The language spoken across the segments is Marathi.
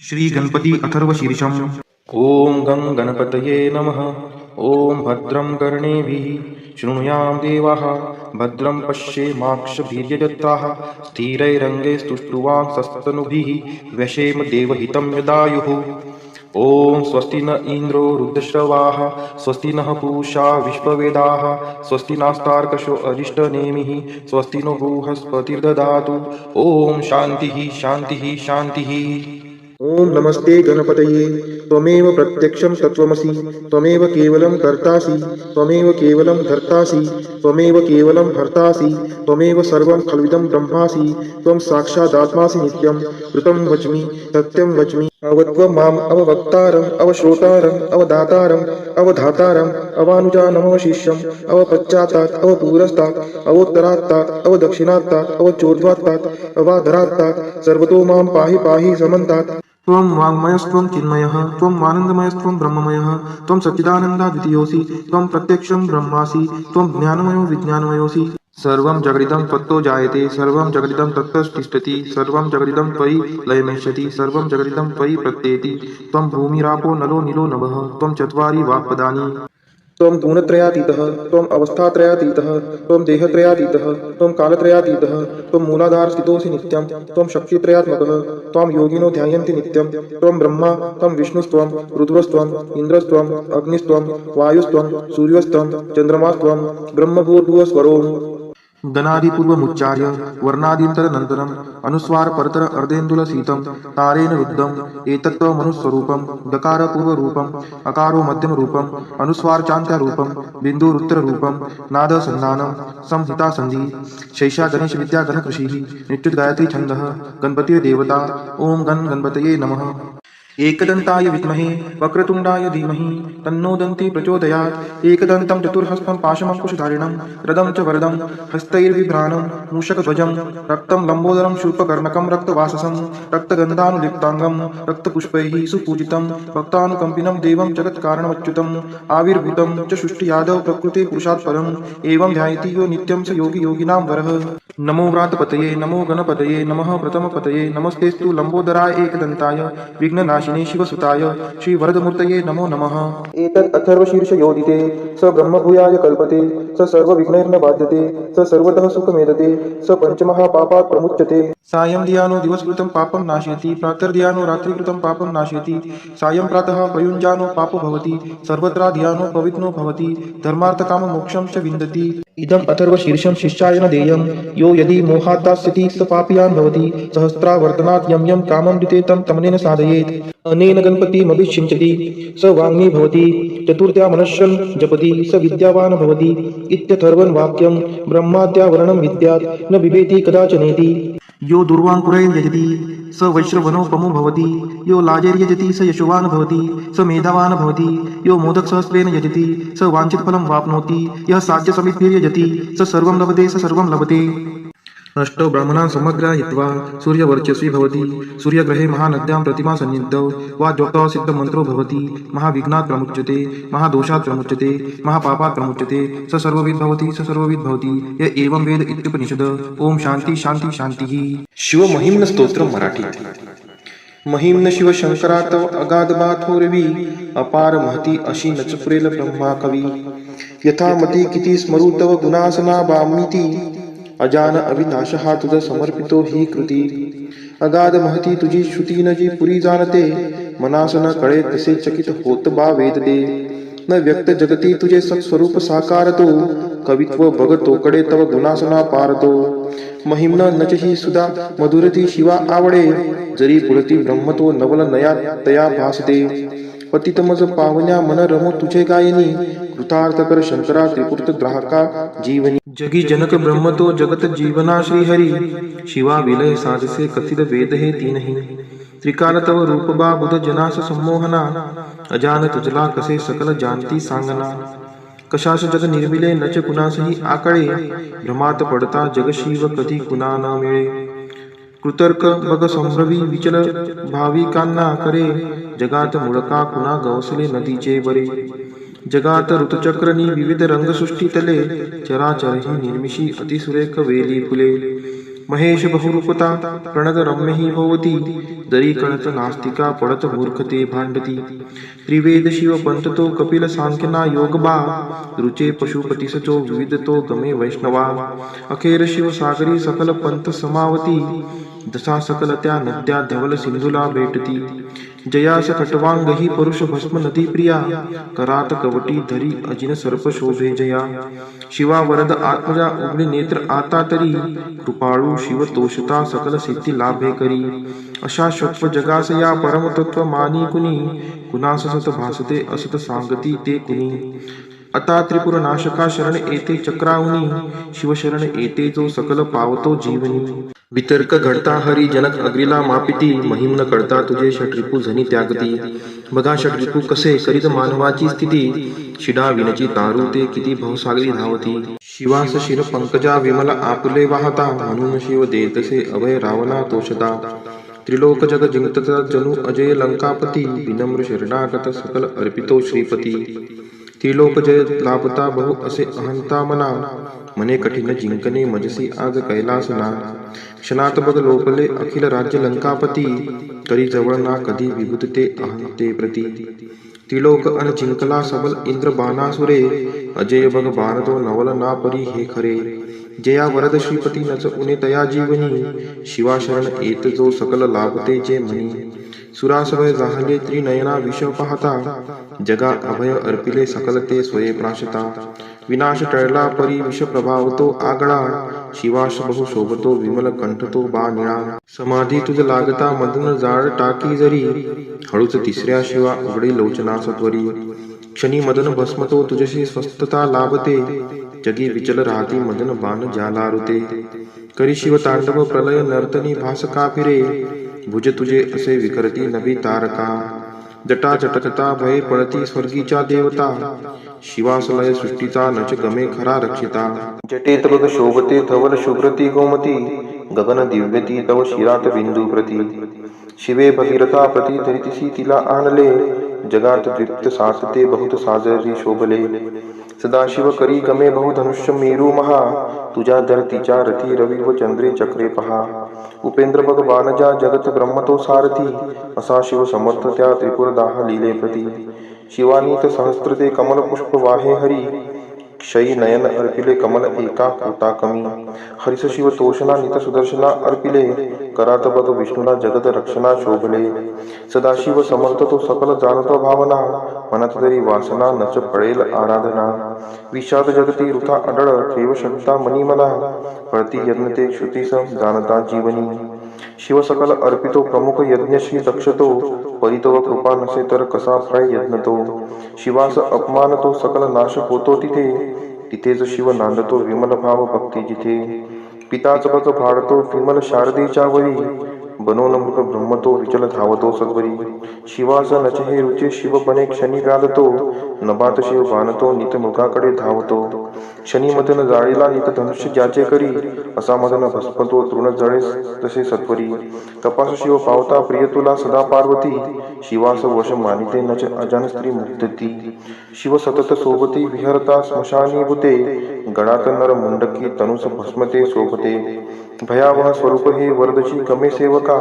श्री गणपती अथर्व शीर्षम। ॐ गं गणपतये नमः। ॐ भद्रं कर्णेभिः शृणुयाम देवाः, भद्रं पश्येमाक्षभिर्यजत्राः, स्थिरैरङ्गैस्तुष्टुवांसस्तनुभिः व्यशेम देवहितं यदायुः। ॐ स्वस्ति न इन्द्रो वृद्धश्रवाः, स्वस्ति नः पूषा विश्ववेदाः, स्वस्ति नास्तार्कशो अरिष्टनेमिः, स्वस्ति नो बृहस्पतिर्दधातु। ॐ शान्तिः शान्तिः शान्तिः। ओम नमस्ते गणपतये। त्वमेव प्रत्यक्षं तत्त्वमसि, त्वमेव केवलं कर्तासि, त्वमेव केवलं धर्तासि, त्वमेव केवलं भर्तासि, त्वमेव सर्वं खल्विदं ब्रह्मासि, त्वं साक्षादात्मासि नित्यं। ऋतं वच्मि सत्यं वच्मि, अवत्वं माम् अववक्तारम् अवश्रोतारम् अवदातारम् अवधातारम् अवानुजानमवशिष्यम् अवपश्चात्तात् अवपुरस्तात् अवोत्तरात्तात् अवदक्षिणात्तात् अवचोर्ध्वात्तात् अवाधरात्तात् सर्वतो मां पाहि पाहि समन्तात्। त्वं वाङ्मयस्त्वं चिन्मयः, त्वं आनन्दमयस्त्वं ब्रह्ममयः, त्वं सच्चिदानन्दाद्वितीयोऽसि, त्वं प्रत्यक्षं ब्रह्मासि, त्वं ज्ञानमयो विज्ञानमयोऽसि। सर्वं जगदिदं त्वत्तो जायते, सर्वं जगदिदं तत्तस्तिष्ठति, सर्वं जगदिदं त्वयि लयमेष्यति, सर्वं जगदिदं त्वयि प्रत्येति। त्वं भूमिरापो नलो नीलो नभः, त्वं चत्वारि वाक्पदानि। त्वं गुणत्रयातीतः, त्वम् अवस्थात्रयातीतः, त्वं देहत्रयातीतः, त्वं कालत्रयातीतः, त्वं मूलाधारस्थितोऽसि नित्यं, त्वं शक्तित्रयात्मकः, त्वां योगिनो ध्यायन्ति नित्यं। त्वं ब्रह्मा, त्वं विष्णुस्त्वं रुद्रस्त्वम् इंद्रस्त्वम् अग्निस्त्वं वायुस्त्वं सूर्यस्त्वं चन्द्रमास्त्वं ब्रह्मभूर्भुवस्वरोम्। गणादिपूर्वमुच्चार्य वर्णादीं तदनन्तरम् अनुस्वार परतर अर्धेन्दुलसीतं तारेण रुद्धम् एतत्त्वमनुस्वरूपं। दकारपूर्वरूपम्, अकारो मध्यमरूपम्, अनुस्वारचान्त्यारूपं, बिन्दुरुत्तररूपं, नादसन्धानं, संहितासन्धि। शैषा गणेशविद्या गणकृषिः, नित्युद्गायत्री छन्दः, गणपतिर्देवता। ॐ गणपतये नमः। एकदन्ताय विद्महे वक्रतुण्डाय धीमहि तन्नो दन्ती प्रचोदयात्। एकदन्तं चतुर्हस्तं पाशमङ्कुशधारिणं रदं च वरदं हस्तैर्बिभ्राणं मूषकध्वजं रक्तं लम्बोदरं शूर्पकर्णकं रक्तवाससं रक्तगन्धानुलिप्ताङ्गं रक्तपुष्पैः सुपूजितं भक्तानुकम्पिनं देवं जगत्कारणमच्युतम् आविर्भूतं च सृष्टियादौ प्रकृते पुरुषात् परम् एवं ध्यायति यो नित्यं स योगी योगिनां वरः। नमो व्रातपतये नमो गणपतये नमः प्रथमपतये नमस्तेस्तु लम्बोदराय एकदन्ताय विघ्ननाशिने शिवसुताय श्रीवरदमूर्तये नमो नमः। एतत् अथर्वशीर्षयोदिते स ब्रह्मभूयाय कल्पते, स सर्वविघ्नैर्न बाध्यते, स सर्वतः सुखमेदते, स पञ्चमहापापात् प्रमुच्यते। सायं धियानो दिवसकृतं पापं नाशयति, प्रातर्धियानो रात्रिकृतं पापं नाशयति, सायं प्रातः प्रयुञ्जानो पापो भवति, सर्वत्र धियानो पवित्रो भवति, धर्मार्थकाममोक्षं च विन्दति। इदम् अथर्वशीर्षं शिष्याय न देयं, यो यदि मोहात्तास्यति स पापीयान् भवति, सहस्रावर्तनात् यं यं कामं विते तं तमनेन साधयेत्। अनेन गणपतिमभिषिञ्चति स वाङ्मी भवति, चतुर्थ्या मनुष्यं जपति स विद्यावान् भवति इत्यथर्वं वाक्यं। ब्रह्माद्यावरणं विद्यात् न बिभेति कदाचनेति। यो दुर्वाङ्कुरैर्यजति स वैश्रवणोपमो भवति, यो लाजैर्यजति स यशोवान् भवति, स मेधावान् भवति, यो मोदकसहस्रेण यजति स वाञ्छितफलं वाप्नोति, यः साध्यसमिद्भिर्यजति स सर्वं लभते स सर्वं लभते। अष्टौ ब्राह्मणान् समग्रायित्वा सूर्यवर्चस्वी भवति, सूर्यग्रहे महानद्यां प्रतिमा सन्निधौ वा ज्योतौ सिद्धमन्त्रो भवति, महाविघ्नात् प्रमुच्यते, महादोषात् प्रमुच्यते, महापापात् प्रमुच्यते, स सर्वविद् भवति स सर्वविद् भवति, य एवं वेद इत्युपनिषद। ओम शांती शांती शांतिः। शिवमहिम्न स्तोत्रम मराठीत। महिम्न शिवशंकरा तव अगाध बाथोरवी, अपार महती अशी नचपुरेल ब्रह्मा कवी। यथामती किती स्मरू तव गुणासना बामीती, अजान अविनाश हा तुझ समर्पितो ही कृती। अगाध महती तुझी श्रुती न जी पुरी जाणते, मनास न कळे तसे चकित होत बा वेद दे। न व्यक्त जगती तुझे सत्स्वरूप साकारतो, कवित्व बघतो कडे तव गुणासना पारतो। महिम्न नचही सुधा मधुरती शिवा आवडे, जरी पुढती ब्रह्म तो नवल नया तया भासते। पतितमज पावन्या मन रमो तुझे गायनी, कृतार्थ कर शंकरा त्रिपुर्त ग्राहका जीवनी। जगी जनक ब्रह्म तो जगत जीवना श्रीहरी, शिवा विलय साधसे कथित वेद हे तीनही। त्रिकाल तव रूप बा बुध जनास संमोहना, अजान तुझला कसे सकल जानती सांगना। कशास जग निर्मिले नच कुणासही आकळे, भ्रमात पडता जग शिव कधी कुणा न मिळे। कृतर्क बग संभ्रवी विचल भाविकांना करे, जगात मुळका कुणा गवसले नदीचे बरे। जगात ऋतुचक्रनी विविध रंगसृष्टी तले, चराचर ही निर्मिशी अतिसुरेख वेली फुले। महेश बहुरूपता प्रणत रम्य ही भवती जरी कळत नास्तिका पडत मूर्खते भांडती त्रिवेद शिव पंथतो कपिल सांख्यना योग बा रुचे पशुपती सचो विविधतो गमे वैष्णवा अखेर शिव सागरी सकल पंथ समावती जसा सकल त्या नद्या धवल सिंधूला भेटती जयास खटवांग ही परुष भस्म नदी प्रिया करात कवटी धरी अजिन सर्प शोभे जया शिवा वरद आत्मजा उघडे नेत्र आता तरी कृपाळू शिव तोषता सकल सिद्धी लाभे करी अशा शत्व जगास या परमतत्व मानी कुणी कुणास सत भासते असत सांगती ते कुणी आता त्रिपुर नाशका शरण येते चक्रावनी शिवशरण येते जो सकल पावतो जीवनी वितर्क घडता हरी जनक अग्रीला मापिती महिम न कळता तुझे षटरिपू झनी त्यागती बघा षटरिपू कसे करीत मानवाची स्थिती शिडा विनची तारू ते किती भवसागरी धावती शिवास शिर पंकजा विमल आपुले वाहता म्हणून शिव देतसे अभय रावणा तोषता त्रिलोक जग जिंकता जणू अजय लंकापती विनम्र शरणागत सकल अर्पितो श्रीपती त्रिलोक जय लाभता बहु असे अहंता मना मने कठीण जिंकणे मजसी आज कैलासना क्षणात बघ लोकले अखिल राज्य लंकापती करी जवळ ना कधी विभूत ते अहंते प्रती त्रिलोक अन जिंकला सबल इंद्र बाणासुरे अजय बघ बाण तो नवल ना परी हे खरे जया वरद श्रीपती नच उने तया जीवनी शिवा शरण येत जो सकल लाभते जे म्हणी सुरासभय जाहले त्रिनयना विष पाहता जगा अभय अर्पिले सकल ते स्वये प्राशता विनाश टळला परी विष प्रभावतो आगळा शिवाश बहु शोभतो विमल कंठतो बा निळा समाधी तुझ लागता मधून जाळ टाकी जरी हळूच तिसऱ्या शिवा उघडी लोचना सत्वरी क्षणी मदन भस्मतो तुझशी स्वस्थता लाभते जगी विचल राहती मदन बाण ज्याला रुते करी शिव तांडव प्रलय नर्तनी भासका फिरे भुज तुझे असे विकरती नभी तारका जटा जटकता भय पडती स्वर्गीच्या देवता शिवासलय सृष्टीचा नच गमे खरा रक्षिता जटेत बघ शोभते धवल शुभ्रती गोमती गगन दिव्यती तव शिरात बिंदू प्रती शिवे भगीरथा प्रती धरितीसी तिला आणले जगात तृप्त सासते बहुत साजरी शोभले सदाशिव करी गमे बहुधनुष्य मेरू महा तुझ्या धरतीच्या रथी रवी व चंद्रे चक्रे पहा उपेंद्र बघ बाणजा जगत ब्रह्मतो सारथी असा शिव समर्थ त्या त्रिपुरदाह लीले प्रती शिवानीत सहस्त्र ते कमल पुष्प वाहे हरी क्षयी नयन अर्पिले कमल एका कोटा कमी हरिस शिव तोषणा नित सुदर्शना अर्पिले करात बघ विष्णूला जगत रक्षणा शोभले सदाशिव समर्थ तो सकल जाणतो भावना मनात तरी वासना नच पळेल आराधना विषाद जगती वृथा अडळ ठेव शब्दा मनी मला पळती यज्ञ ते श्रुतीस जाणता जीवनी शिव सकल अर्पितो प्रमुख यज्ञश्री दक्षतो परितो कृपा नसे तर कसा फळ यज्ञ तो शिवास अपमान तो सकल नाश होतो तिथे तिथेच शिव नांदतो विमल भाव भक्ती जिथे पिताच बघ भाडतो विमल शारदेच्या वरी बनोन मृग ब्रह्मतो विचल धावतो सद्वरी शिवास नचे रुचे शिव बने क्षणी व्याधतो नभात शिव बाणतो नित मृगाकडे धावतो क्षणी मदन जाळीला नित धनुष्य ज्याचे करी असा मदन भस्मतो तृण जळे तसे सत्वरी तपास शिव पावता प्रिय तुला सदा पार्वती शिवास वश मानिते नच अजान स्त्री मुक्तती शिव सतत सोबती विहरता स्मशानी भूते गणात नर मुंडकी तनुस भस्मते शोभते भयावह स्वरूप हे वरदची कमे सेवका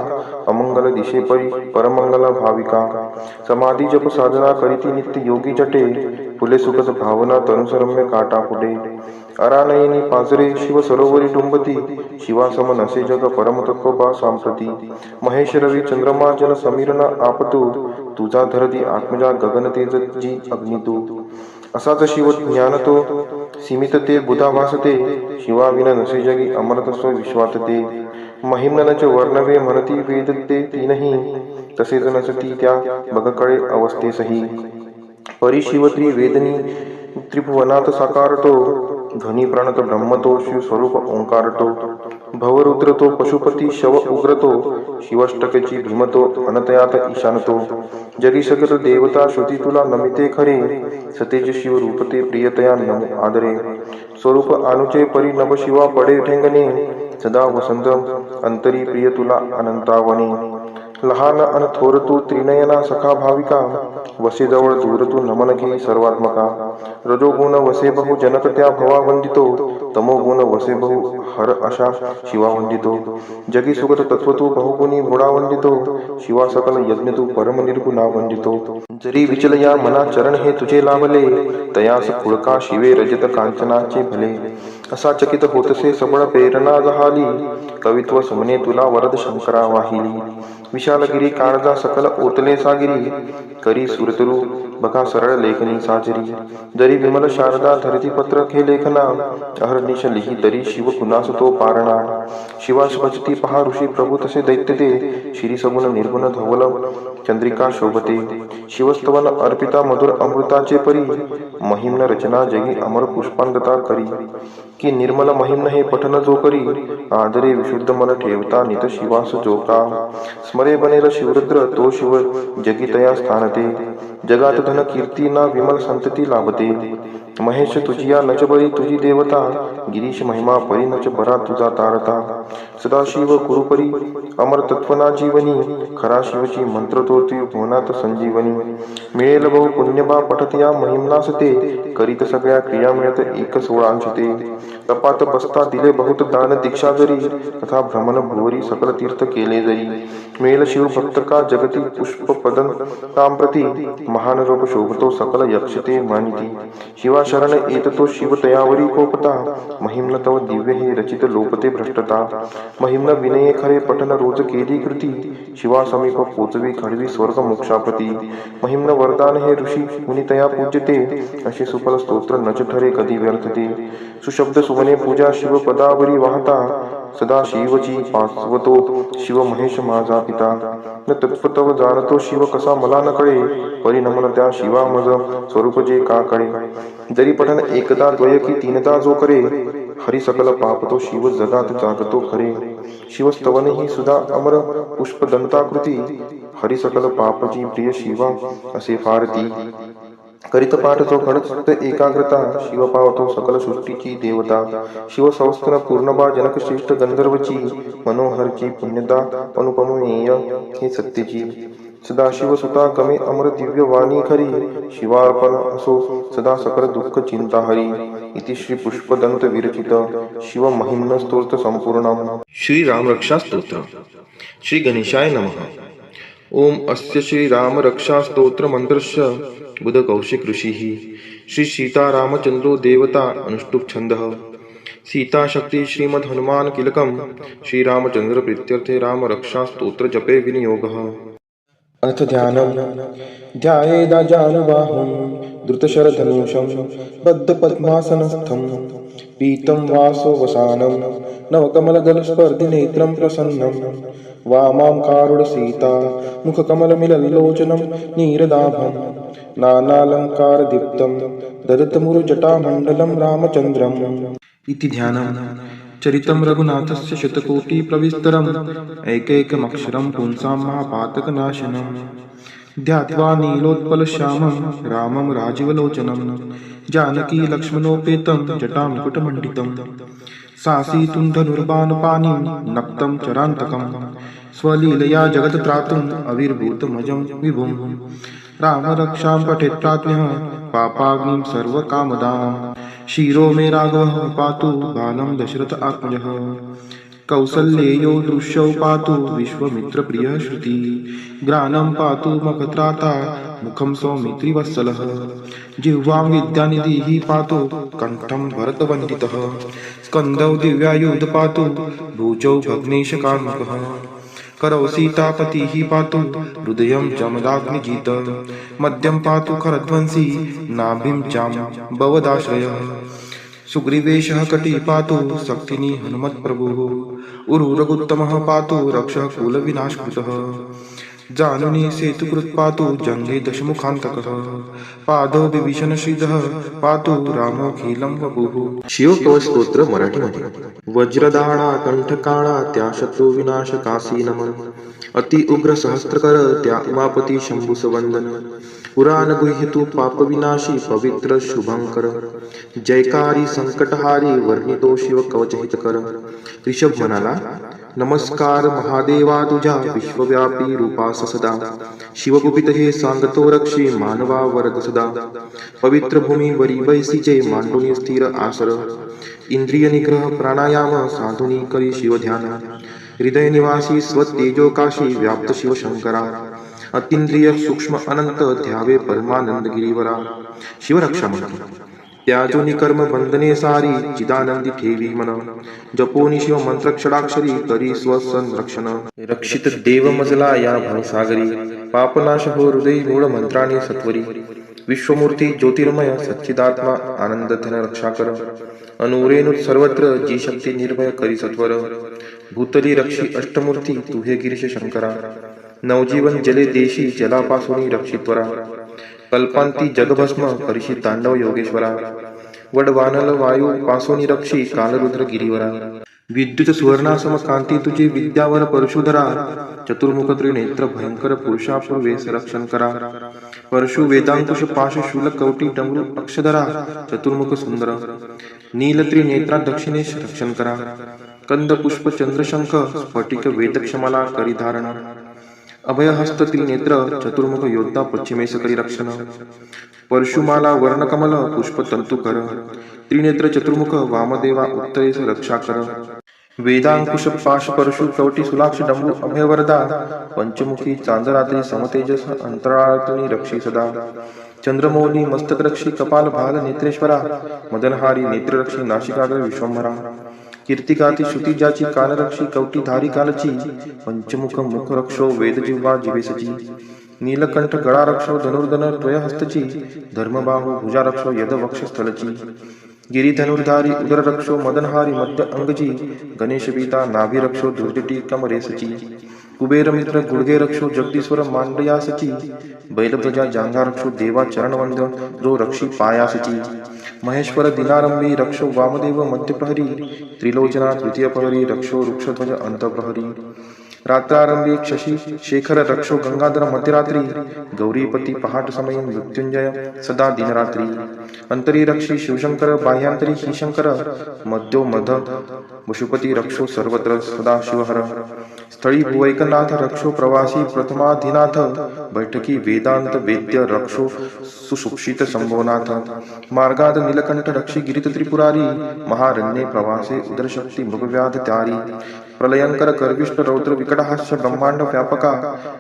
अमंगल दिशे परी परमंगल भाविका समाधी जप साधना करीती नित्य योगी जटे फुले सुखद भावना तनुसरम्य काटा पुढे अरानयनी पाजरे शिव सरोवरी डुंबती शिवासम नसे जग परमतत्व बा सांप्रती महेश रवी चंद्रमा जल समीरना आपतू तुझा धरती आत्मजा गगन तेज जी अग्नितू असाच शिव ज्ञान तो सीमित ते बुधा वासते शिवाविना नसे जगी अमरतस्व विश्वात ते महिम्नच वर्णवे म्हणती वेद ते तीनही तसेच नसती त्या बघकडे अवस्थेसही परिशिवत्री वेदनी त्रिभुवनात साकारतो ध्वनी प्रणत ब्रह्मतो शिव स्वरूप ओंकारतो भवरुद्रतो पशुपती शव उग्रतो शिवष्टकेची भीमतो अनतयात ईशानतो जगी सकल देवता श्रुती तुला नमिते खरे सतेज शिव रूपते प्रियतया नमो आदरे स्वरूप अनुचे परी नभ शिवा पडे ठेंगणे सदा वसंत अंतरी प्रिय तुला अनंतावने लहान अन थोर तू त्रिनयना सखा भाविका वसे जवळ दूर तू नमन घे सर्वात्मका रजोगुण वसे बहु जनक त्या भवा वंदितो तमोगुण वसे बहु हर अशा शिवा वंदितो जगी सुगत तत्व तू बहुगुणी गुणा वंदितो शिवा सकल यज्ञ तू परम निर्गुणा वंदितो जरी विचल या मना चरण हे तुझे लाभले तयास खुळका शिवे रजत कांचनाचे भले असा चकित होतसे सबळ प्रेरणा जहाली कवित्व सुमने तुला वरद शंकरा वाहिली विशालगिरी काळजा सकल ओतले सागिरी करी सुरतरू बघा सरळ लेखनी साजरी जरी विमल शारदा धरती पत्र खे लेखना अहर्निश लिही तरी शिव कुणास तो पारणा शिवास भजती पहा ऋषी प्रभू तसे दैत्य ते श्री सगुण निर्गुण धवल चंद्रिका शोभते शिवस्तवन अर्पिता मधुर अमृताचे परी महिम्न रचना जगी अमर पुष्पांगता करी की निर्मल महिम्न हे पठन जो करी आदरे विशुद्ध मन ठेवता नित शिवास जो का स्मरे बनेल शिवरुद्र तो शिव जगितया स्थानते जगात धन कीर्ती ना विमल संतती लाभते महेश तुझिया नच बरी तुझी देवता गिरीश महिमा परी नच बरा तुझा तारता सदाशिव कुरुपरी अमर तत्वना जीवनी खरा शिवची मंत्र तोती भुवनात संजीवनी मिळेल बहु पुण्यबा पठत या महिमनास ते करीत सगळ्या क्रिया मिळत एक सोळांश ते तपात बसता दिले बहुत दान दीक्षा जरी तथा भ्रमण भुवरी सकल तीर्थ केले जरी मिळेल शिव भक्त का जगती पुष्प पदन तांप्रती महान रूप शोभतो सकल यक्षते मानिती शिवा शरण येत तो शिव तयावरी कोपता महिम्न तव दिव्य हे रचित लोपते भ्रष्टता महिम्न विनये खरे पठन रोज केली कृती शिवा समीप पोचवी खडवी स्वर्ग मोक्षाप्रती महिम्न वरदान हे ऋषी मुनितया पूज्यते असे सुफल स्तोत्र नच ठरे कधी व्यर्थते सुशब्द सुमने पूजा शिव पदावरी वाहता सदा शिवची पाचवतो शिव महेश माझा पिता न तत्वतव जाणतो शिव कसा मला न कळे परिणमन त्या शिवा मज स्वरूप जे का कळे जरी पठन एकदा द्वय की तीनदा जो करे हरी सकल पाप तो शिव जगात जागतो खरे शिवस्तवन ही सुधा अमर पुष्प दंताकृती हरी सकल पापची प्रिय शिवा असे फारती करीत पाठ जो घडत एकाग्रता शिव पावतो सकल सृष्टीची देवता शिव संस्थन पूर्णबा जनक श्रेष्ठ गंधर्वची मनोहरची पुण्यदा अनुपमेय हे सत्यची सदाशिव सुता गमे अमर दिव्य वाणी खरी शिवार्पण असो सदा सकल दुःख चिंता हरी इति श्री पुष्पदंत विरचित शिव महिम्न स्तोत्र संपूर्णम श्री राम रक्षा स्तोत्र श्री गणेशाय नमः ओम अस्य श्री राम रक्षा स्तोत्र मंत्रस्य बुध कौशिक ऋषिः श्री सीतारामचंद्रो देवता अनुष्टुप छंदः सीता शक्ति श्रीमद् हनुमान किलकम श्री रामचंद्र प्रीत्यर्थे राम रक्षा स्तोत्र जपे विनियोगः अर्थ ध्यानम ध्यायेदा जानुबाहुं द्रुतशरधनुषं बद्धपद्मासनस्थं पीतं वासो वसानं नवकमलदलस्पर्धिनेत्रं प्रसन्नं वामां कारुणसीता मुखकमलमिललोचनं नीरदाभं नानालङ्कारदीप्तं ददतमुरुजटामण्डलं रामचन्द्रम् इति ध्यानम् चरितं रघुनाथस्य शतकोटिप्रविस्तरम् एकैकमक्षरं पुंसां महापातकनाशनम् ध्यात्वा नीलोत्पलश्यामं रामं राजीवलोचनं जानकी लक्ष्मणोपेतं जटामुकुटमण्डितं सासीतुं धनुर्बाणपाणिं नक्तं चरान्तकं स्वलीलया जगत्त्रातुम् अविर्भूतमजं विभुं राम रक्षां पठेत्प्राज्ञः पापाग्निं सर्वकामदाम् शिरो मे राघवः पातु बालं दशरथ आत्मजः कौसल्येयो दृश्यौ पातु विश्वमित्रप्रियः श्रुति ग्रानं पातु मखत्राता मुखं सौमित्रिवत्सलः जिह्वां विद्यानिधिः पातु कण्ठं भरतवन्दितः स्कन्दौ दिव्यायुध पातु भुजौ भग्नेशकार्मुकः करौ सीतापतिः पातु हृदयं जमदाग्निजित मध्यं पातु खरध्वंसी नाभिं जाम्बवदाश्रयः सुग्रीवेशः कटी पातु शक्तिनी हनुमत्प्रभुः उरुरगुत्तमः पातु रक्षः कुलविनाशकृतः जानुनी सेतुकृत् पातु जङ्गे दशमुखान्तकः पादौ विभीषणश्रीधः पातु रामोऽखिलं वपुः शिवकवच स्तोत्र मराठीमध्ये वज्रदाळा कंठकाळा त्या शत्रु विनाश कासी नमन अति उग्र सहस्त्रकर त्या उमापती शंभुसवंदन पुराण गुह्यतु पाप विनाशी पवित्र शुभंकर जयकारी संकटहारी वर्णितो शिव कवच हितकर ऋषभ म्हणाला नमस्कार महादेवा तुझ्या विश्वव्यापी रूपास सदा शिवगुपित हे सांगतो रक्षी मानवा वरद सदा पवित्र भूमीवरी बैसीचे मांडून स्थिर आसर इंद्रिय निग्रह प्राणायाम साधुनी करी शिवध्यान हृदय निवासी स्वतेजोकाशी व्याप्त शिवशंकरा अतींद्रिय सूक्ष्म अनंत ध्यावे परमानंद गिरीवरा शिवरक्षा मंत्र त्याजोनी कर्म बंधने सारी चिदानंदी ठेवी मन जपोनी शिव मंत्र क्षडाक्षरी करी स्वसंरक्षण रक्षित देव मजला या भवसागरी पापनाश हो हृदय मूळ मंत्राने सत्वरी विश्वमूर्ती ज्योतिर्मय सच्चिदात्मा आनंद धन रक्षा कर अनुरेणु सर्वत्र जी शक्ती निर्भय करी सत्वर भूतली रक्षी अष्टमूर्ती तुहे गिरीश शंकरा नवजीवन जले देशी जलापासून रक्षित्वरा कल्पांती जगभस्म परिशी तांडव योगेश्वरा वडवानल वायू पासोनी रक्षी कालरुद्र गिरीवरा विद्युत सुवर्णासम कांती तुझी विद्यावर परशुधरा चतुर्मुख त्रिनेत्र भयंकर पुरुषापूर्वे संरक्षण करा परशु वेदांकुश पाश शूल कवटी डमरू अक्षधरा चतुर्मुख सुंदर नील त्रिनेत्रा दक्षिणेश रक्षण करा कंद पुष्प चंद्रशंख स्फटिक वेदक्षमाला करी धारण अभयहस्त त्रिनेत्र चतुर्मुख योद्धा पश्चिमेश करी रक्षण परशुमाला वर्णकमल पुष्प तंतुकर त्रिनेत्र चतुर्मुख वामदेवा उत्तरेश रक्षा कर वेदांकुश पाश परशु कवटी सुलाक्ष डंबू अभयवरदा पंचमुखी चांदरात्री समतेजस अंतराळातुनी रक्षी सदा चंद्रमौली मस्तक रक्षी कपाल भाग नेत्रेश्वरा मदनहारी नेत्ररक्षी नाशिकाग्र विश्वंभरा कीर्तिगाती श्रुती ज्याची कानरक्षी कवटी धारी कालची पंचमुख मुख रक्षो वेद जिव्हा जिवेसची नीलकंठ गळा रक्षो धनुर्धन त्वयहस्तची धर्मबाहू भुजा रक्षो यद वक्षस्थलची गिरी धनुर्धारी उदर रक्षो मदनहारी मध्य अंगजी गणेश बीता नाभी रक्षो दुर्जटी कमरेसची कुबेर मित्र गुडगे रक्षो जगदीश्वर मांडयासची बैलध्वजा जांघा रक्षो देवा चरणवंद जो रक्षी पायासची महेश्वर दिनारंभी रक्षो वामदेव मध्यप्रहरी त्रिलोचना तृतीय प्रहरी रक्षो वृक्षध्वज अंतप्रहरी रात्रारंभी शशी शेखर रक्षो गंगाधर मध्यरात्री गौरीपती पहाट समय मृत्युंजय सदा दिनरात्री अंतरी रक्षी शिवशंकर बाह्यांतरी श्रीशंकर मध्यो मध वशुपती रक्षो सर्वत्र सदा शिवहर स्थळी भुवैकनाथ रक्षो प्रवासी प्रथमाधिनाथ बैठकी वेदांत वेद्य रक्षो सुसुक्षित संभवनाथ मार्गाद नीलकंठ रक्षी गिरित त्रिपुरारी महारण्ये प्रवासे उदरशक्ती मृगव्याध त्यारी प्रलयंकर कर्विष्ट रौद्र विकटहास्य ब्रह्मांड व्यापका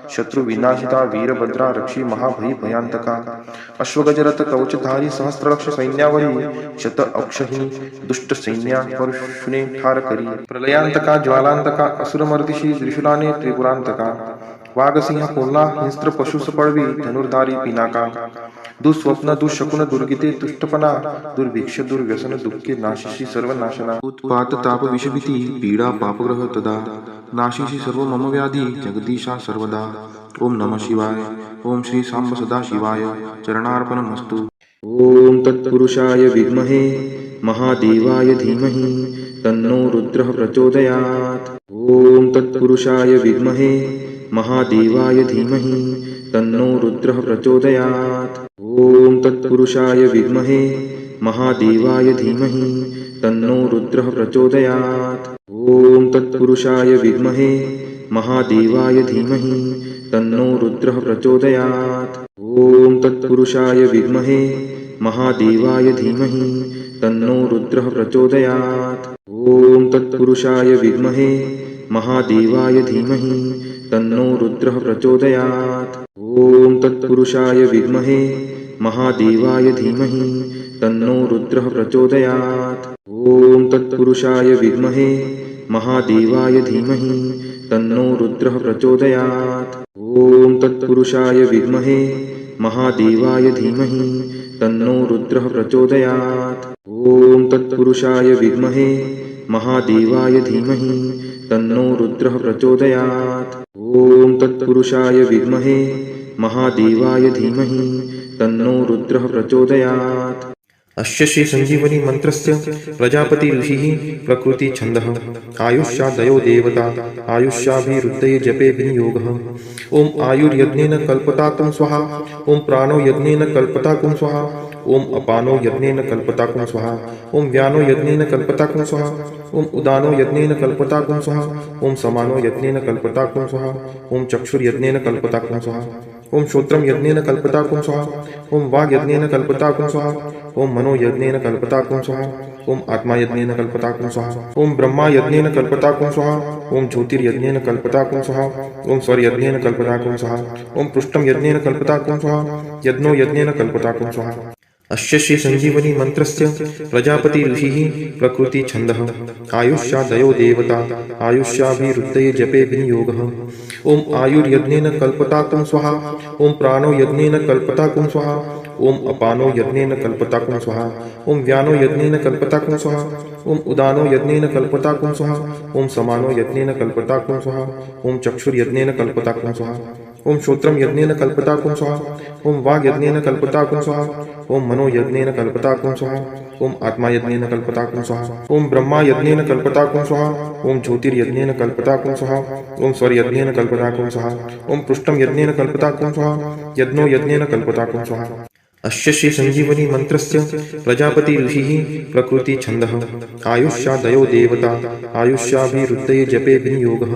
शत्रु विनाशिता वीरभद्रा रक्षी महाभयी भयांतका अश्वगजरथ कवचधारी सहस्त्रलक्ष सैन्यावरी शत अक्षहिनी दुष्ट सैन्या परशुने ठार करी प्रलयांतका ज्वालांतका असुरमर्दिशी त्रिशूलाने त्रिपुरांतका वाघसिंह कोल्हा हिंस्त्र पशुस पळवी धनुर्धारी पिनाका दुःस्वप्न दुःशकुन दुर्गिते तुष्टपणा दुर्भिक्ष दुर्व्यसन दुःखे नाशिशी सर्व नाशना उत्पात ताप विषभीती पीडा पापग्रह तदा नाशिशी सर्व मम व्याधी जगदीशा सर्वदा ओम नमः शिवाय ओम श्री सांब सदा शिवाय चरणार्पणमस्तु ओम तत्पुरुषाय विद्महे महादेवाय धीमहि तन्नो रुद्रः प्रचोदयात् ओम तत्पुरुषाय विद्महे महादेवाय धीमहि तन्नो रुद्रः प्रचोदयात् ओम तत्पुरुषाय विद्महे महादेवाय धीमहि तन्नो रुद्रः प्रचोदयात् ओम तत्पुरुषाय विद्महे महादेवाय धीमहि तन्नो रुद्रः प्रचोदयात् ओम तत्पुरुषाय विद्महे महादेवाय धीमहि तन्नो रुद्रः प्रचोदयात् ओम तत्पुरुषाय विद्महे महादेवाय धीमहि तन्नो रुद्रः प्रचोदयात् ओम तत्पुरुषाय विद्महे महादेवाय धीमहि तन्नो रुद्रः प्रचोदयात् ओम तत्पुरुषाय विद्महे महादेवाय धीमहि तन्नो रुद्रः प्रचोदयात् ओम तत्पुरुषाय विद्महे महादेवाय धीमहि तन्नो रुद्रः प्रचोदयात् ओम तत्पुरुषाय विद्महे महादेवाय धीमहि तन्नो रुद्रः प्रचोदयात् ओम तत्पुरुषाय विद्महे महादेवाय धीमहि तन्नो रुद्रः प्रचोदयात् अस्य श्री संजीवनी मंत्रस्य प्रजापति ऋषिः प्रकृति छन्दः आयुष्यादयो देवता आयुष्याभिरुद्धये जपे विनियोगः ओम आयुर्यज्ञेन कल्पताकुं स्वाहा ओम प्राणो यज्ञेन कल्पताकुं स्वाहा ओम अपानो यज्ञेन कल्पताकुं स्वाहा ओम व्यानो यज्ञेन कल्पताकुं स्वाहा ओम उदानो यज्ञेन कल्पताकुं स्वाहा ओम समानो यज्ञेन कल्पताकुं स्वाहा ओम चक्षुर्यज्ञेन कल्पताकुं स्वाहा ओम श्रोत्रम यज्ञेन कल्पताकुं स्वाहा ओम वाग् यज्ञेन कल्पताकुं स्वाहा ओम मनो यज्ञेन कल्पताकुं स्वाहा ओम आत्मा यज्ञेन कल्पताकुं स्वाहा ओम ब्रह्मा यज्ञेन कल्पताकुं स्वाहा ओम ज्योतिर्यज्ञेन कल्पताकुं स्वाहा ओम स्वर यज्ञेन कल्पताकुं स्वाहा ओम पृष्ठम यज्ञेन कल्पताकुं स्वाहा यज्ञो यज्ञेन कल्पताकुं स्वाहा अस्य श्री संजीवनी मंत्रस्य प्रजापति ऋषिः प्रकृति छन्दः आयुष्यादयो देवता आयुष्याभिरुद्धये जपे विनियोगः ओम आयुर्यज्ञेन कल्पताकुं स्वाहा ओम प्राणो यज्ञेन कल्पताकुं स्वाहा ओम अपानो यज्ञेन कल्पताकुं स्वाहा ओम व्यानो यज्ञेन कल्पताकुं स्वाहा ओम उदानो यज्ञेन कल्पताकुं स्वाहा ओम समानो यज्ञेन कल्पताकुं स्वाहा ओम चक्षुर्यज्ञेन कल्पताकुं स्वाहा ओम श्रोत्रम यज्ञेन कल्पताकुं स्वाहा ओम वाग् यज्ञेन कल्पताकुं स्वाहा ओम मनो यज्ञेन कल्पताकुं स्वाहा ओम आत्मा यज्ञेन कल्पताकुं स्वाहा ओम ब्रह्मा यज्ञेन कल्पताकुं स्वाहा ओम ज्योतिर्यज्ञेन कल्पताकुं स्वाहा ओम स्वर यज्ञेन कल्पताकुं स्वाहा ओम पृष्ठम यज्ञेन कल्पताकुं स्वाहा यज्ञो यज्ञेन कल्पताकुं स्वाहा अस्य श्री संजीवनी मंत्रस्य प्रजापति ऋषिः प्रकृति छन्दः आयुष्यादयो देवता आयुष्याभिरुद्धये जपे विनियोगः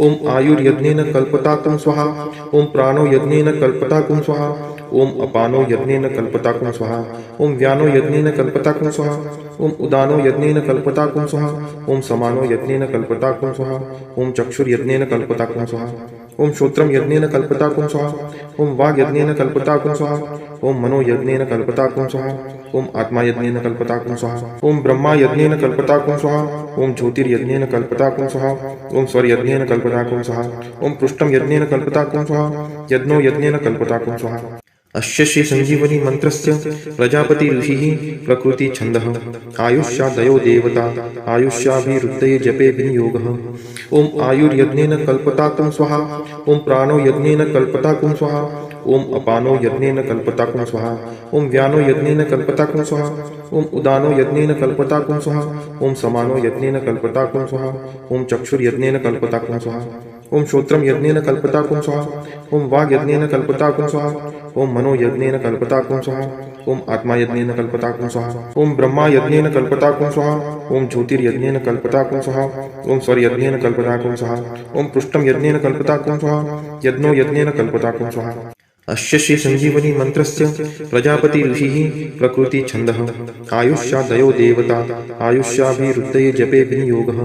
ओम आयुर्यज्ञेन कल्पताकुं स्वाहा ओम प्राणो यज्ञेन कल्पताकुं स्वाहा ओम अपानो यज्ञेन कल्पताकुं स्वाहा ओम व्यानो यज्ञेन कल्पताकुं स्वाहा ओम उदानो यज्ञेन कल्पताकुं स्वाहा ओम समानो यज्ञेन कल्पताकुं स्वाहा ओम चक्षुर्यज्ञेन कल्पताकुं स्वाहा ओम श्रोत्रम यज्ञेन कल्पताकुं स्वाहा ओम वाग् यज्ञेन कल्पताकुं स्वाहा ओम मनो यज्ञेन कल्पताकुं स्वाहा ओम आत्मा यज्ञेन कल्पताकुं स्वाहा ओम ब्रह्मा यज्ञेन कल्पताकुं स्वाहा ओम ज्योतिर्यज्ञेन कल्पताकुं स्वाहा ओम स्वर यज्ञेन कल्पताकुं स्वाहा ओम पृष्ठम यज्ञेन कल्पताकुं स्वाहा यज्ञो यज्ञेन कल्पताकुं स्वाहा अस्य श्री संजीवनी मंत्रस्य प्रजापति ऋषिः प्रकृति छन्दः आयुष्यादयो देवता आयुष्याभिरुद्धये जपे विनियोगः ओम आयुर्यज्ञेन कल्पताकुं स्वाहा ओम प्राणो यज्ञेन कल्पताकुं स्वाहा ओम अपानो यज्ञेन कल्पताकुं स्वाहा ओम व्यानो यज्ञेन कल्पताकुं स्वाहा ओम उदानो यज्ञेन कल्पताकुं स्वाहा ओम समानो यज्ञेन कल्पताकुं स्वाहा ओम चक्षुर्यज्ञेन कल्पताकुं स्वाहा ओम श्रोत्रम यज्ञेन कल्पताकुं स्वाहा ओम वाग् यज्ञेन कल्पताकुं स्वाहा ओम मनो यज्ञेन कल्पताकुं स्वाहा ओम आत्मा यज्ञेन कल्पताकुं स्वाहा ओम ब्रह्मा यज्ञेन कल्पताकुं स्वाहा ओम ज्योतिर्यज्ञेन कल्पताकुं स्वाहा ओम स्वर यज्ञेन कल्पताकुं स्वाहा ओम पृष्ठम यज्ञेन कल्पताकुं स्वाहा यज्ञो यज्ञेन कल्पताकुं स्वाहा अस्य श्री संजीवनी मंत्रस्य प्रजापति ऋषिः प्रकृति छन्दः आयुष्यादयो देवता आयुष्याभिरुद्धये जपे विनियोगः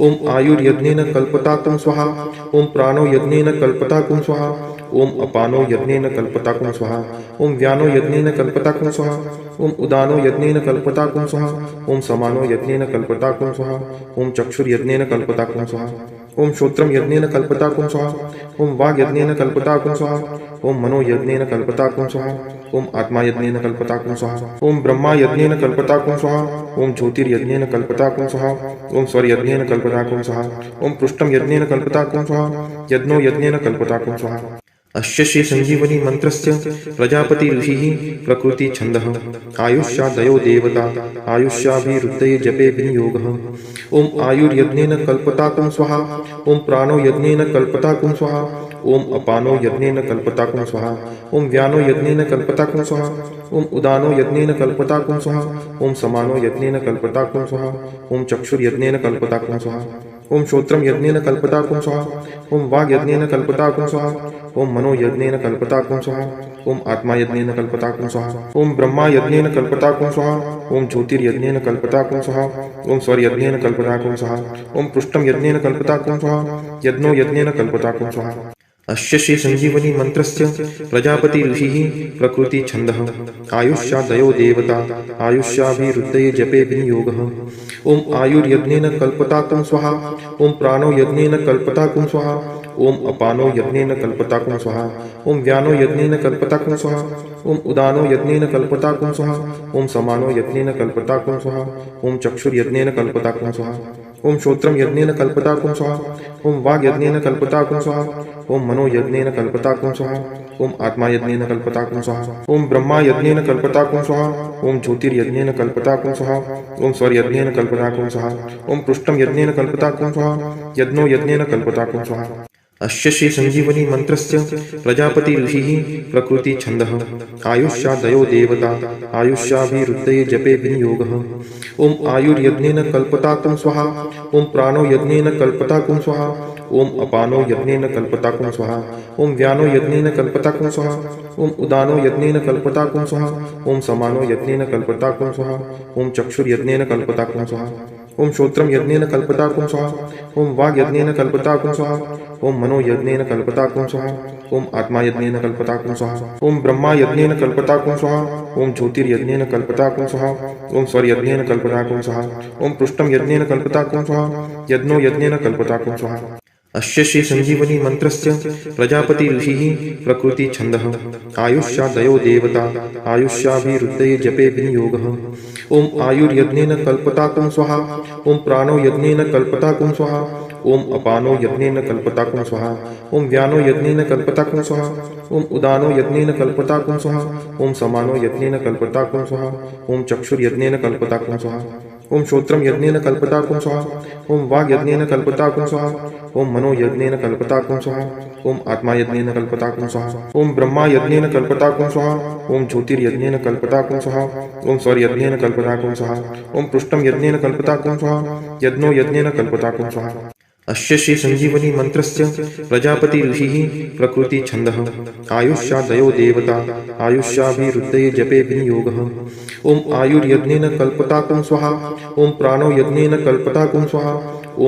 ओम आयुर्यज्ञेन कल्पताकुं स्वाहा ओम प्राणो यज्ञेन कल्पताकुं स्वाहा ओम अपानो यज्ञेन कल्पताकुं स्वाहा ओम व्यानो यज्ञेन कल्पताकुं स्वाहा ओम उदानो यज्ञेन कल्पताकुं स्वाहा ओम समानो यज्ञेन कल्पताकुं स्वाहा ओम चक्षुर्यज्ञेन कल्पताकुं स्वाहा ओम श्रोत्रम यज्ञेन कल्पताकुं स्वाहा ओम वाग् यज्ञेन कल्पताकुं स्वाहा ओम मनो यज्ञेन कल्पताकुं स्वाहा ओम आत्मा यज्ञेन कल्पताकुं स्वाहा ओम ब्रह्मा यज्ञेन कल्पताकुं स्वाहा ओम ज्योतिर्यज्ञेन कल्पताकुं स्वाहा ओम स्वर यज्ञेन कल्पताकुं स्वाहा ओम पृष्ठम यज्ञेन कल्पताकुं स्वाहा यज्ञो यज्ञेन कल्पताकुं स्वाहा अस्य श्री संजीवनी मंत्रस्य प्रजापति ऋषिः प्रकृति छन्दः आयुष्यादयो देवता आयुष्याभिरुद्धये जपे विनियोगः ओम आयुर्यज्ञेन कल्पताकुं स्वाहा ओम प्राणो यज्ञेन कल्पताकुं स्वाहा ओम अपानो यज्ञेन कल्पताकुं स्वाहा ओम व्यानो यज्ञेन कल्पताकुं स्वाहा ओम उदानो यज्ञेन कल्पताकुं स्वाहा ओम समानो यज्ञेन कल्पताकुं स्वाहा ओम चक्षुर्यज्ञेन कल्पताकुं स्वाहा ओम श्रोत्रम यज्ञेन कल्पताकुं स्वाहा ओम वाग् यज्ञेन कल्पताकुं स्वाहा ओम मनो यज्ञेन कल्पताकुं स्वाहा ओम आत्मा यज्ञेन कल्पताकुं स्वाहा ओम ब्रह्मा यज्ञेन कल्पताकुं स्वाहा ओम ज्योतिर्यज्ञेन कल्पताकुं स्वाहा ओम स्वर यज्ञेन कल्पताकुं स्वाहा ओम पृष्ठम यज्ञेन कल्पताकुं स्वाहा यज्ञो यज्ञेन कल्पताकुं स्वाहा अस्य श्री संजीवनी मंत्रस्य प्रजापति ऋषिः प्रकृति छन्दः आयुष्यादयो देवता आयुष्याभिरुद्धये जपे विनियोगः ओम आयुर्यज्ञेन कल्पताकुं स्वाहा ओम प्राणो यज्ञेन कल्पताकुं स्वाहा ओम अपानो यज्ञेन कल्पताकुं स्वाहा ओम व्यानो यज्ञेन कल्पताकुं स्वाहा ओम उदानो यज्ञेन कल्पताकुं स्वाहा ओम समानो यज्ञेन कल्पताकुं स्वाहा ओम चक्षुर्यज्ञेन कल्पताकुं स्वाहा ओम श्रोत्रम यज्ञेन कल्पताकुं स्वाहा ओम वाग् यज्ञेन कल्पताकुं स्वाहा ओम मनो यज्ञेन कल्पताकुं स्वाहा ओम आत्मा यज्ञेन कल्पताकुं स्वाहा ओम ब्रह्मा यज्ञेन कल्पताकुं स्वाहा ओम ज्योतिर्यज्ञेन कल्पताकुं स्वाहा ओम स्वर्यज्ञेन कल्पताकुं स्वाहा ओम पृष्ठम यज्ञेन कल्पताकुं स्वाहा यज्ञो यज्ञेन कल्पताकुं स्वाहा अस्य श्री संजीवनी मंत्रस्य प्रजापति ऋषिः प्रकृति छन्दः आयुष्यादयो देवता आयुष्याभिरुद्धये जपे विनियोगः ओम आयुर्यज्ञेन कल्पताकुं स्वाहा ओम प्राणो यज्ञेन कल्पताकुं स्वाहा ओम अपानो यज्ञेन कल्पताकुं स्वाहा ओम व्यानो यज्ञेन कल्पताकुं स्वाहा ओम उदानो यज्ञेन कल्पताकुं स्वाहा ओम समानो यज्ञेन कल्पताकुं स्वाहा ओम चक्षुर्यज्ञेन कल्पताकुं स्वाहा ओम श्रोत्रम यज्ञेन कल्पताकुं स्वाहा ओम वाग् यज्ञेन कल्पताकुं स्वाहा ओम मनो यज्ञेन कल्पताकुं स्वाहा ओम आत्मा यज्ञेन कल्पताकुं स्वाहा ओम ब्रह्मा यज्ञेन कल्पताकुं स्वाहा ओम ज्योतिर्यज्ञेन कल्पताकुं स्वाहा ओम स्वर्यज्ञेन कल्पताकुं स्वाहा ओम पृष्ठम यज्ञेन कल्पताकुं स्वाहा यज्ञो यज्ञेन कल्पताकुं स्वाहा अस्य श्री संजीवनी मंत्रस्य प्रजापति ऋषिः प्रकृति छन्दः आयुष्यादयो देवता आयुष्याभिरुद्धये जपे विनियोगः ओम आयुर्यज्ञेन कल्पताकुं स्वाहा ओम प्राणो यज्ञेन कल्पताकुं स्वाहा ओम अपानो यज्ञेन कल्पताकुं स्वाहा ओम व्यानो यज्ञेन कल्पताकुं स्वाहा ओम उदानो यज्ञेन कल्पताकुं स्वाहा ओम समानो यज्ञेन कल्पताकुं स्वाहा ओम चक्षुर्यज्ञेन कल्पताकुं स्वाहा ओम श्रोत्रम यज्ञेन कल्पताकुं स्वाहा ओम वाग् यज्ञेन कल्पताकुं स्वाहा ओम मनो यज्ञेन कल्पताकुं स्वाहा ओम आत्मा यज्ञेन कल्पताकुं स्वाहा ओम ब्रह्मा यज्ञेन कल्पताकुं स्वाहा ओम ज्योतिर्यज्ञेन कल्पताकुं स्वाहा ओम स्वर्यज्ञेन कल्पताकुं स्वाहा ओम पृष्ठम यज्ञेन कल्पताकुं स्वाहा यज्ञो यज्ञेन कल्पताकुं स्वाहा अस्य श्री संजीवनी मंत्रस्य प्रजापति ऋषिः प्रकृति छन्दः आयुष्यादयो देवता आयुष्याभिरुद्धये जपे विनियोगः ओम आयुर्यज्ञेन कल्पताकुं स्वाहा ओम प्राणो यज्ञेन कल्पताकुं स्वाहा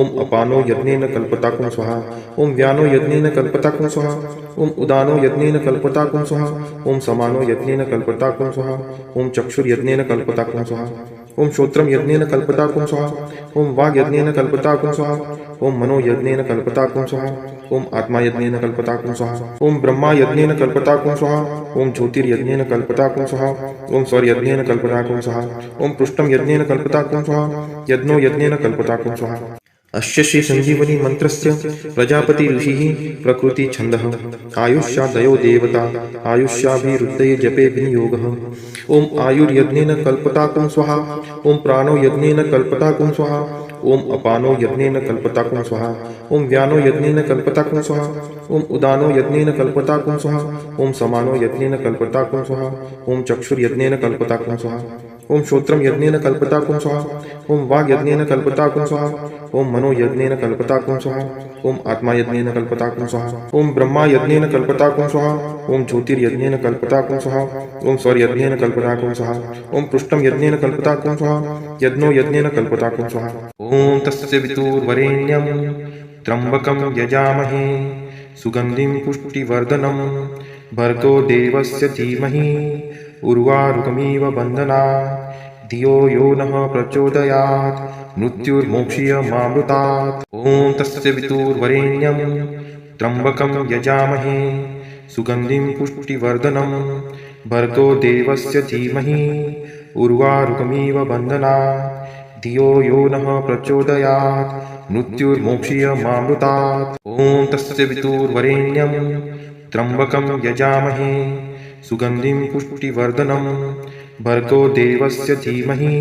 ओम अपानो यज्ञेन कल्पताकुं स्वाहा ओम व्यानो यज्ञेन कल्पताकुं स्वाहा ओम उदानो यज्ञेन कल्पताकुं स्वाहा ओम समानो यज्ञेन कल्पताकुं स्वाहा ओम चक्षुर्यज्ञेन कल्पताकुं स्वाहा ओम श्रोत्रम यज्ञेन कल्पताकुं स्वाहा ओम वाग् यज्ञेन कल्पताकुं स्वाहा ओम मनो यज्ञेन कल्पताकुं स्वाहा ओम आत्मा यज्ञेन कल्पताकुं स्वाहा ओम ब्रह्मा यज्ञेन कल्पताकुं स्वाहा ओम ज्योतिर्यज्ञेन कल्पताकुं स्वाहा ओम स्वर्यज्ञेन कल्पताकुं स्वाहा ओम पृष्ठम यज्ञेन कल्पताकुं स्वाहा यज्ञो यज्ञेन कल्पताकुं स्वाहा अस्य श्री संजीवनी मंत्रस्य प्रजापति ऋषिः प्रकृति छन्दः आयुष्यादयो देवता आयुष्याभिरुद्धये जपे विनियोगः ओम आयुर्यज्ञेन कल्पताकुं स्वाहा ओम प्राणो यज्ञेन कल्पताकुं स्वाहा ओम अपानो यज्ञेन कल्पताकुं स्वाहा ओम व्यानो यज्ञेन कल्पताकुं स्वाहा ओम उदानो यज्ञेन कल्पताकुं स्वाहा ओम समानो यज्ञेन कल्पताकुं स्वाहा ओम चक्षुर्यज्ञेन कल्पताकुं स्वाहा ओम श्रोत्रम यज्ञेन कल्पताकुं स्वाहा ओम वाग् यज्ञेन कल्पताकुं स्वाहा ओम मनो यज्ञेन कल्पताकुं स्वाहा ओम आत्मा यज्ञेन कल्पताकुं स्वाहा ओम ब्रह्मा यज्ञेन कल्पताकुं स्वाहा ओम ज्योतिर्यज्ञेन कल्पताकुं स्वाहा ओम स्वर्यज्ञेन कल्पताकुं स्वाहा ओम पृष्ठम यज्ञेन कल्पताकुं स्वाहा यज्ञो यज्ञेन कल्पताकुं स्वाहा ओम तस्य वितुर्वरेण्यं त्र्यंबकं यजामहे सुगंधिं पुष्टिवर्धनं भर्गो देवस्य धीमहि उर्वारुकमिव बन्धनात् धियो यो नः प्रचोदयात् मृत्युर्मोक्षीयमामृतात् ओम तस्य वितुर्वरेण्यं त्र्यंबकं यजामहे सुगंधिं पुष्टिवर्धनं भर्गो देवस्य धीमहि उर्वारुकमिव बन्धनात् धियो यो नः प्रचोदयात् मृत्युर्मोक्षीयमामृतात् ओम तस्य वितुर्वरेण्यं त्र्यंबकं यजामहे सुगंधिं पुष्टिवर्धनं भर्गो देवस्य धीमहि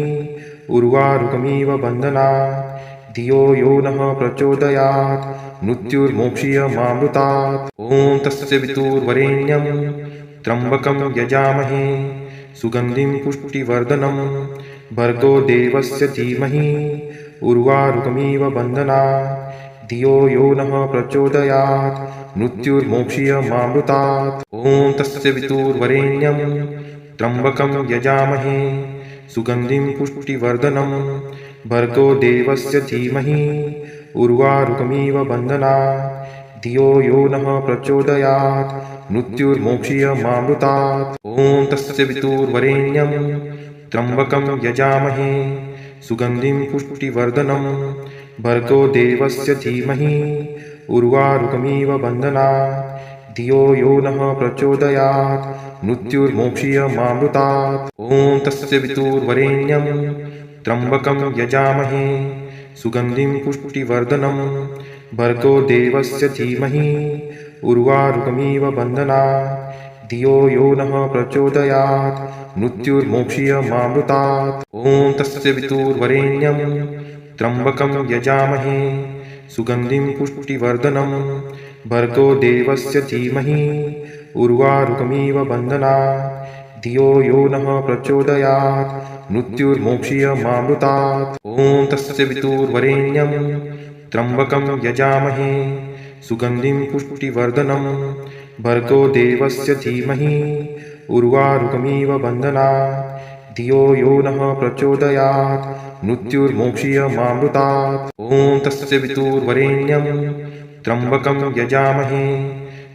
उर्वारुकमिव बन्धनात् धियो यो नः प्रचोदयात् मृत्युर्मोक्षीयमामृतात् ओम तस्य वितुर्वरेण्यं त्र्यंबकं यजामहे सुगंधिं पुष्टिवर्धनं भर्गो देवस्य धीमहि उर्वारुकमिव बन्धनात् धियो यो नः प्रचोदयात् मृत्युर्मोक्षीयमामृतात् ओम तस्य वितुर्वरेण्यं त्र्यंबकं यजामहे सुगंधिं पुष्टिवर्धनं भर्गो देवस्य धीमहि उर्वारुकमिव बन्धनात् धियो यो नः प्रचोदयात् मृत्युर्मोक्षीयमामृतात् ओम तस्य वितुर्वरेण्यं त्र्यंबकं यजामहे सुगंधिं पुष्टिवर्धनं भर्गो देवस्य धीमहि उर्वारुकमिव बन्धनात् धियो यो नः प्रचोदयात् मृत्युर्मोक्षीयमामृतात् ओम तस्य वितुर्वरेण्यं त्र्यंबकं यजामहे सुगंधिं पुष्टिवर्धनं भर्गो देवस्य धीमहि उर्वारुकमिव बन्धनात् धियो यो नः प्रचोदयात् मृत्युर्मोक्षीयमामृतात् ॐ तस्य वितुर्वरेण्यं त्र्यम्बकं यजामहे सुगन्धिं पुष्टिवर्धनं भर्गो देवस्य धीमहि उर्वारुकमिव बन्धनात् धियो यो नः प्रचोदयात् मृत्युर्मोक्षीयमामृतात् ॐ तस्य वितुर्वरेण्यं त्र्यम्बकं यजामहे सुगन्धिं पुष्टिवर्धनं भर्गो देवस्य धीमहि उर्वारुकमिव बन्धनात् धियो यो नः प्रचोदयात् मृत्युर्मोक्षीयमामृतात् ॐ तस्य वितुर्वरेण्यं त्र्यम्बकं यजामहे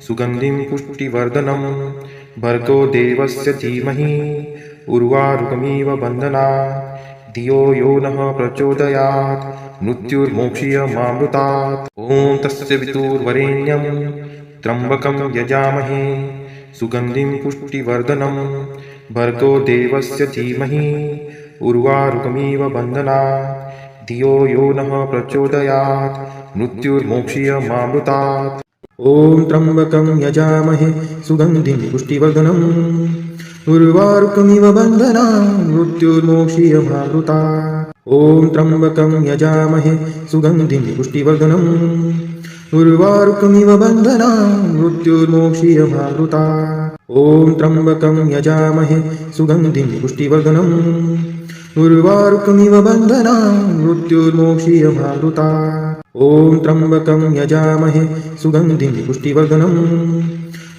सुगन्धिं पुष्टिवर्धनं भर्गो देवस्य धीमहि उर्वारुकमिव बन्धनात् धियो यो नः प्रचोदयात् मृत्युर्मोक्षीयमामृतात् ॐ तस्य वितुर्वरेण्यं त्र्यम्बकं यजामहे सुगन्धिं पुष्टिवर्धनं भर्गो देवस्य धीमहि उर्वारुकमिव बन्धनात् धियो यो नः प्रचोदयात् मृत्युर्मोक्षीयमामृतात् ॐ त्र्यम्बकं यजामहे सुगन्धिं पुष्टिवर्धनम् उर्वारुकमिव बन्धनात् मृत्युर्मोक्षीयमामृतात् ॐ त्र्यम्बकं यजामहे सुगन्धिं पुष्टिवर्धनम् उर्वारुकमिव बन्धनात् मृत्युर्मोक्षीयमामृतात् ॐ त्र्यम्बकं यजामहे सुगन्धिं पुष्टिवर्धनम् उर्वारुकमिव बन्धनात् मृत्युर्मोक्षीयमामृतात् ॐ त्र्यम्बकं यजामहे सुगन्धिं पुष्टिवर्धनम्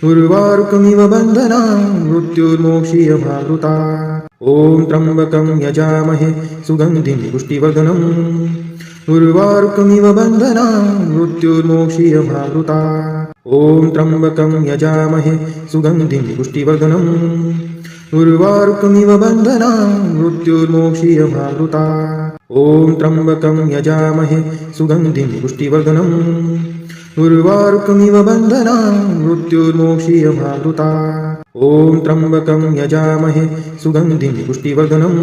उर्वारुकमिव बन्धनात् मृत्युर्मोक्षीयमामृतात् ॐ त्र्यम्बकं यजामहे सुगन्धिं पुष्टिवर्धनम् उर्वारुकमिव बन्धनात् मृत्युर्मोक्षीयमामृतात् ॐ त्र्यम्बकं यजामहे सुगन्धिं पुष्टिवर्धनम् उर्वारुकमिव बन्धनात् मृत्युर्मोक्षीयमामृतात् ॐ त्र्यम्बकं यजामहे सुगन्धिं पुष्टिवर्धनम् उर्वारुकमिव बन्धनात् मृत्युर्मोक्षीयमामृतात् ॐ त्र्यम्बकं यजामहे सुगन्धिं पुष्टिवर्धनम्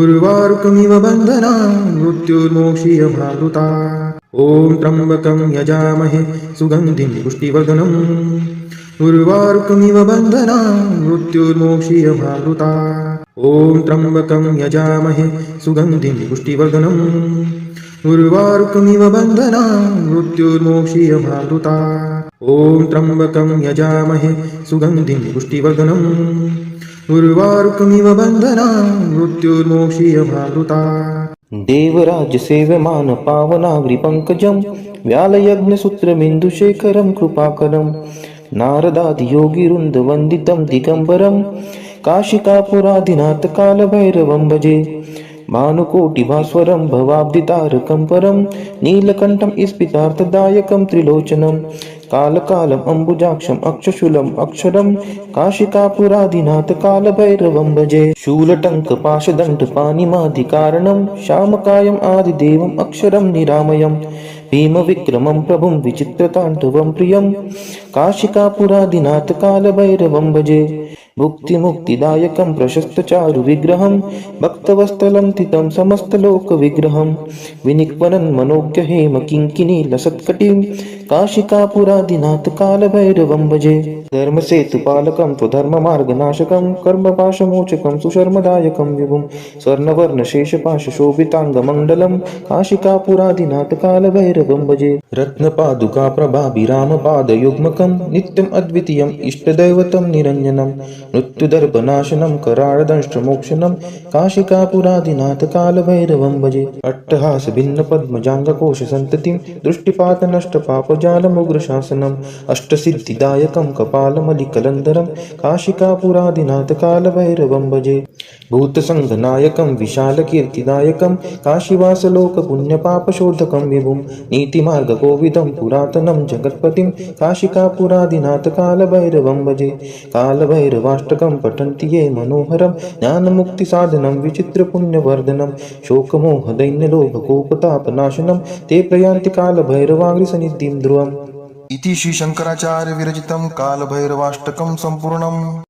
उर्वारुकमिव बन्धनात् मृत्युर्मोक्षीयमामृतात् ॐ त्र्यम्बकं यजामहे सुगन्धिं पुष्टिवर्धनम् उर्वारुकमिव बन्धनात् मृत्युर्मोक्षीयमामृतात् ॐ त्र्यम्बकं यजामहे सुगन्धिं पुष्टिवर्धनम् उर्वारुकमिव बन्धनात् मृत्युर्मोक्षीयमामृतात् ॐ त्र्यम्बकं यजामहे सुगन्धिं पुष्टिवर्धनम् उर्वारुकमिव बन्धनात् मृत्युर्मोक्षीयमामृतात् देवराजसेव्यमान पावनाग्रिपङ्कजं व्यालयज्ञसूत्रमिन्दुशेखरं कृपाकरं नारदादियोगिवृन्दवन्दितं दिगम्बरं काशिकापुराधिनाथ कालभैरवं भजे भानुकोटिभास्वरं भवाब्दितारकं परं नीलकण्ठं स्फितार्थदायकं त्रिलोचनं कालकालम् अम्बुजाक्षम् अक्षशूलम् अक्षरं काशिकापुराधिनाथ कालभैरवं भजे शूलटङ्कपाशदण्डपाणिमाधिकारणं श्यामकायम् आदिदेवम् अक्षरं निरामयं भीमविक्रमं प्रभुं विचित्रताण्डवं प्रियं काशिकापुराधिनाथ कालभैरवं भजे भुक्तिमुक्तिदायकं प्रशस्तचारुविग्रहं भक्तवत्सलं तितं समस्तलोकविग्रहं विनिक्वनं मनोज्ञहेम किङ्किणीलसत्कटिं काशिकापुराधिनाथ कालभैरवं भजे धर्मसेतुपालकं स्वधर्ममार्गनाशकं कर्मपाशमोचकं सुशर्मदायकं विभुं स्वर्णवर्णशेषपाशशोभिताङ्गमण्डलं काशिकापुराधिनाथ कालभैरवं भजे रत्नपादुकाप्रभाभिरामपादयुग्मकं नित्यम् अद्वितीयम् इष्टदैवतं निरञ्जनं मृत्युदर्पनाशनं कराळदंष्ट्रमोक्षणं काशिकापुराधिनाथ कालभैरवं भजे अट्टहासभिन्नपद्मजाङ्गकोशसन्ततिं दृष्टिपातनष्टपापजालमुग्रशासनम् अष्टसिद्धिदायकं कपालमलिकलन्धरं काशिकापुराधिनाथ कालभैरवं भजे भूतसङ्घनायकं विशालकीर्तिदायकं काशीवासलोकपुण्यपापशोधकं विभुं नीतिमार्गकोविदं पुरातनं जगत्पतिं काशिकापुराधिनाथ कालभैरवं भजे कालभैरवाष्टकं पठन्ति ये मनोहरं ज्ञानमुक्तिसाधनं विचित्रपुण्यवर्धनं शोकमोहदैन्यलोभकोपतापनाशनं ते प्रयान्ति कालभैरवाग्रिसन्निधिं ध्रुवम् इति श्रीशङ्कराचार्यविरचितं कालभैरवाष्टकं सम्पूर्णम्।